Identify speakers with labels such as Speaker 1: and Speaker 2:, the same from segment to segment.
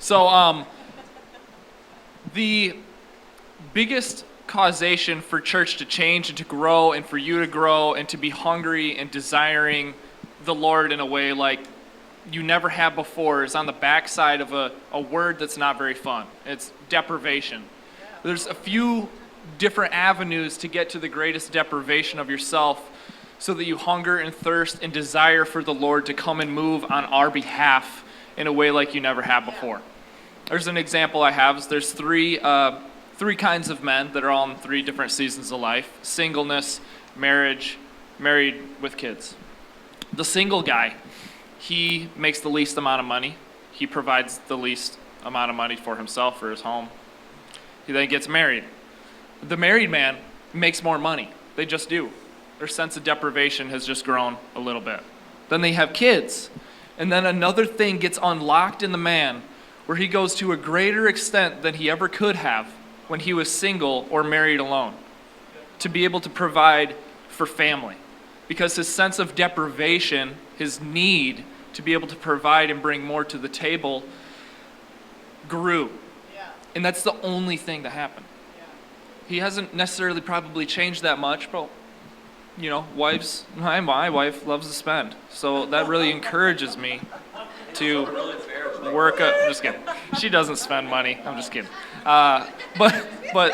Speaker 1: So the biggest causation for church to change and to grow and for you to grow and to be hungry and desiring the Lord in a way like you never have before is on the backside of a word that's not very fun. It's deprivation. There's a few different avenues to get to the greatest deprivation of yourself so that you hunger and thirst and desire for the Lord to come and move on our behalf in a way like you never have before. There's an example I have. There's three kinds of men that are all in three different seasons of life: singleness, marriage, married with kids. The single guy, he makes the least amount of money. He provides the least amount of money for himself, for his home. He then gets married. The married man makes more money. They just do. Their sense of deprivation has just grown a little bit. Then they have kids. And then another thing gets unlocked in the man where he goes to a greater extent than he ever could have when he was single or married alone, to be able to provide for family. Because his sense of deprivation, his need to be able to provide and bring more to the table grew. Yeah. And that's the only thing that happened. Yeah. He hasn't necessarily probably changed that much, but my wife loves to spend. So that really encourages me to work up. I'm just kidding. She doesn't spend money. I'm just kidding. But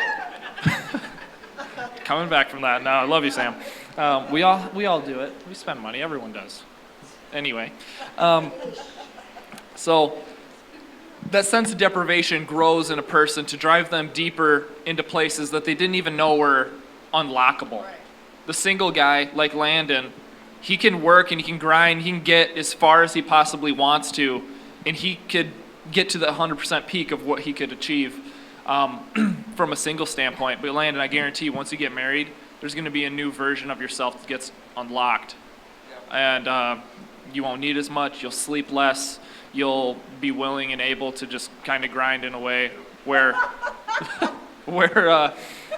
Speaker 1: coming back from that, no, I love you, Sam. We all do it. We spend money. Everyone does. Anyway, so that sense of deprivation grows in a person to drive them deeper into places that they didn't even know were unlockable. Right. The single guy, like Landon, he can work and he can grind, he can get as far as he possibly wants to, and he could get to the 100% peak of what he could achieve from a single standpoint. But Landon, I guarantee once you get married, there's going to be a new version of yourself that gets unlocked. And you won't need as much, you'll sleep less, you'll be willing and able to just kind of grind in a way where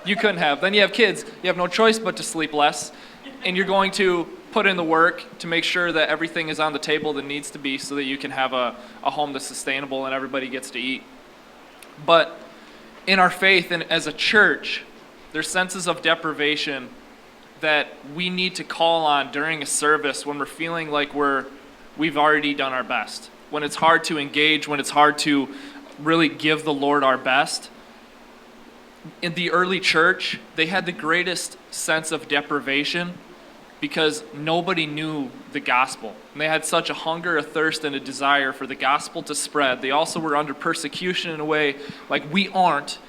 Speaker 1: you couldn't have. Then you have kids, you have no choice but to sleep less, and you're going to put in the work to make sure that everything is on the table that needs to be so that you can have a home that's sustainable and everybody gets to eat. But in our faith and as a church, there's senses of deprivation that we need to call on during a service when we're feeling like we've already done our best. When it's hard to engage, when it's hard to really give the Lord our best. In the early church, they had the greatest sense of deprivation because nobody knew the gospel. And they had such a hunger, a thirst, and a desire for the gospel to spread. They also were under persecution in a way like we aren't.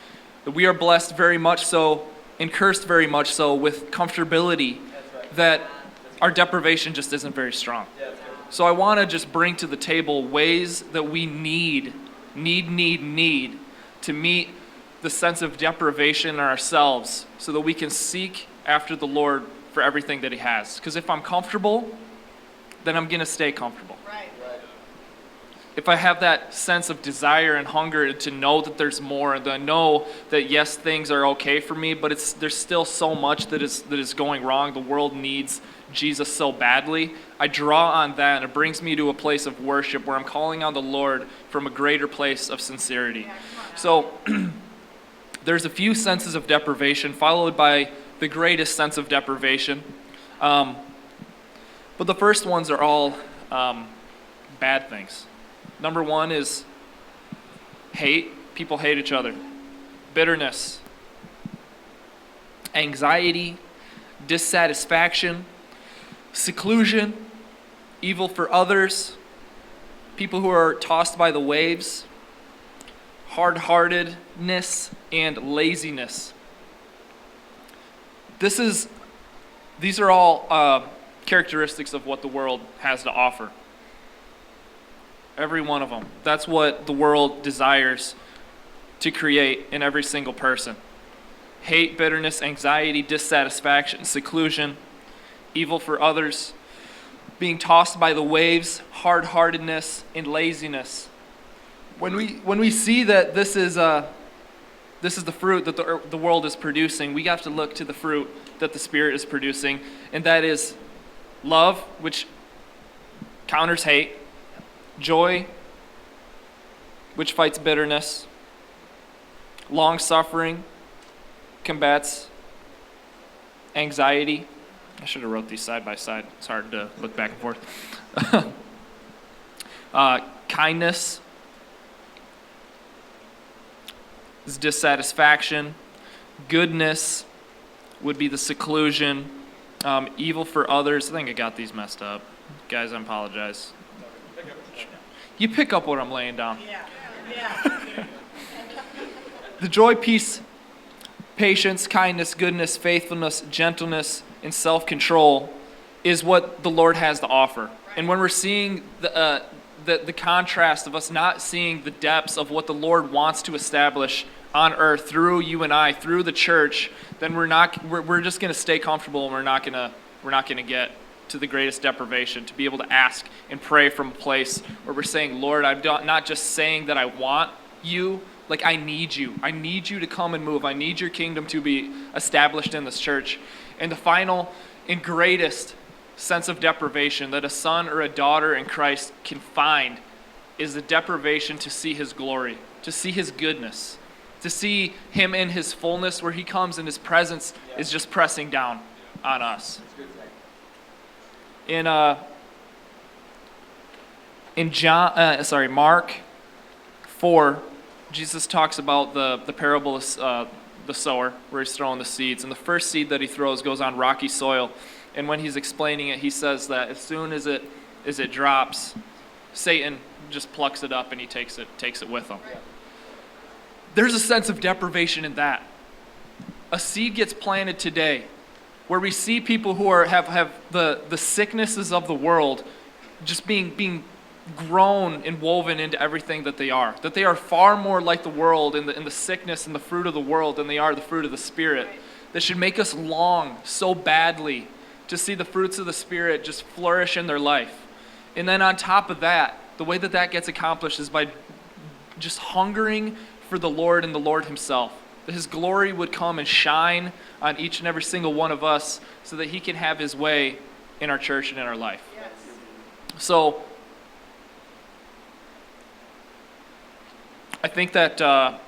Speaker 1: That we are blessed very much so and cursed very much so with comfortability that our deprivation just isn't very strong. So I want to just bring to the table ways that we need to meet the sense of deprivation in ourselves so that we can seek after the Lord for everything that he has. Because if I'm comfortable, then I'm going to stay comfortable. Right. If I have that sense of desire and hunger to know that there's more, and to know that yes, things are okay for me, but there's still so much that is going wrong. The world needs Jesus so badly. I draw on that, and it brings me to a place of worship where I'm calling on the Lord from a greater place of sincerity. So there's a few senses of deprivation, followed by the greatest sense of deprivation. But the first ones are all bad things. Number one is hate. People hate each other. Bitterness. Anxiety. Dissatisfaction. Seclusion. Evil for others. People who are tossed by the waves. Hard-heartedness and laziness. These are all characteristics of what the world has to offer. Every one of them. That's what the world desires to create in every single person. Hate, bitterness, anxiety, dissatisfaction, seclusion, evil for others, being tossed by the waves, hard-heartedness, and laziness. When we see that this is the fruit that the world is producing, we have to look to the fruit that the Spirit is producing, and that is love, which counters hate, joy, which fights bitterness. Long-suffering combats anxiety. I should have wrote these side by side. It's hard to look back and forth. Kindness is dissatisfaction. Goodness would be the seclusion. Evil for others. I think I got these messed up. Guys, I apologize. You pick up what I'm laying down.
Speaker 2: Yeah.
Speaker 1: The joy, peace, patience, kindness, goodness, faithfulness, gentleness, and self-control is what the Lord has to offer. And when we're seeing the contrast of us not seeing the depths of what the Lord wants to establish on earth through you and I, through the church, then we're just going to stay comfortable, and we're not going to get to the greatest deprivation, to be able to ask and pray from a place where we're saying, Lord, I'm not just saying that I want you, like I need you. I need you to come and move. I need your kingdom to be established in this church. And the final and greatest sense of deprivation that a son or a daughter in Christ can find is the deprivation to see his glory, to see his goodness, to see him in his fullness, where he comes and his presence is just pressing down on us. In Mark 4, Jesus talks about the parable of the sower, where he's throwing the seeds. And the first seed that he throws goes on rocky soil. And when he's explaining it, he says that as soon as it drops, Satan just plucks it up and he takes it with him. There's a sense of deprivation in that. A seed gets planted today, where we see people who have the sicknesses of the world just being grown and woven into everything that they are. That they are far more like the world in the sickness and the fruit of the world than they are the fruit of the Spirit. That should make us long so badly to see the fruits of the Spirit just flourish in their life. And then on top of that, the way that gets accomplished is by just hungering for the Lord and the Lord himself. That his glory would come and shine on each and every single one of us so that he can have his way in our church and in our life.
Speaker 2: Yes.
Speaker 1: So I think that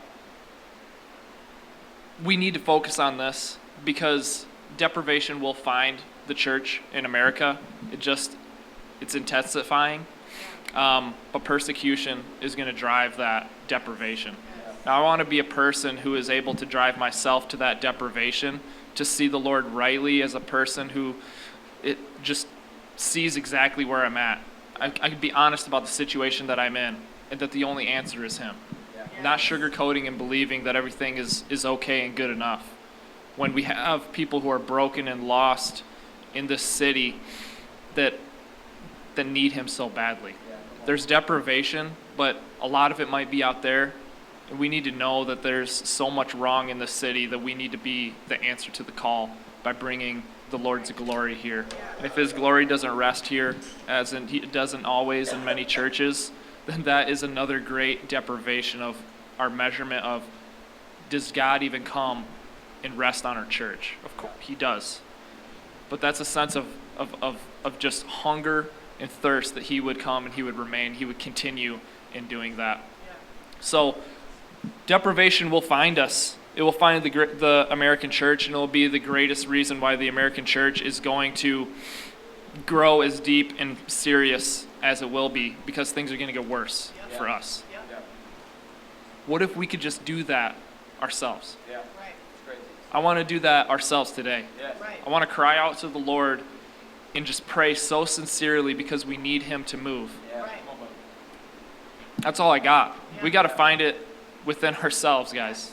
Speaker 1: we need to focus on this, because deprivation will find the church in America. It's intensifying. But persecution is going to drive that deprivation. Now, I want to be a person who is able to drive myself to that deprivation, to see the Lord rightly as a person who it just sees exactly where I'm at. I can be honest about the situation that I'm in, and that the only answer is him. Not sugarcoating and believing that everything is okay and good enough. When we have people who are broken and lost in this city that need him so badly. There's deprivation, but a lot of it might be out there. And we need to know that there's so much wrong in the city that we need to be the answer to the call by bringing the Lord's glory here. And if his glory doesn't rest here, as it doesn't always in many churches, then that is another great deprivation of our measurement of, does God even come and rest on our church? Of course, he does. But that's a sense of just hunger and thirst that he would come and he would remain. He would continue in doing that. So deprivation will find us. It will find the American church, and it will be the greatest reason why the American church is going to grow as deep and serious as it will be, because things are going to get worse for us. What if we could just do that ourselves? I want to do that ourselves today. I want to cry out to the Lord and just pray so sincerely, because we need him to move. That's all I got. We got to find it within ourselves, guys.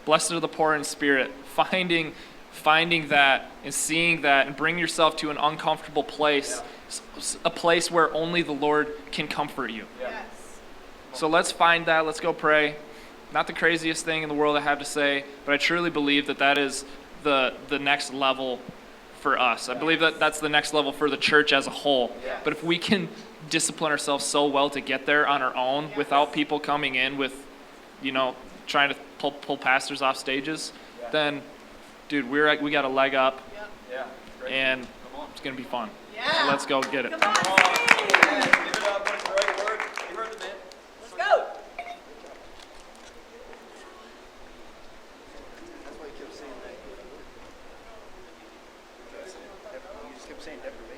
Speaker 2: Blessed are the poor in spirit.
Speaker 1: Finding that and seeing that, and bring yourself to an uncomfortable place, a place where only the Lord can comfort you.
Speaker 2: Yes.
Speaker 1: So let's find that. Let's go pray. Not the craziest thing in the world I have to say, but I truly believe that is the next level for us. I believe that that's the next level for the church as a whole. But if we can discipline ourselves so well to get there on our own, without people coming in with, trying to pull pastors off stages, then, dude, we got a leg up, and it's gonna be fun. So let's go get it.
Speaker 2: Come on. Give it up. What a great word. You heard the man. Let's go.
Speaker 3: saying deprivation.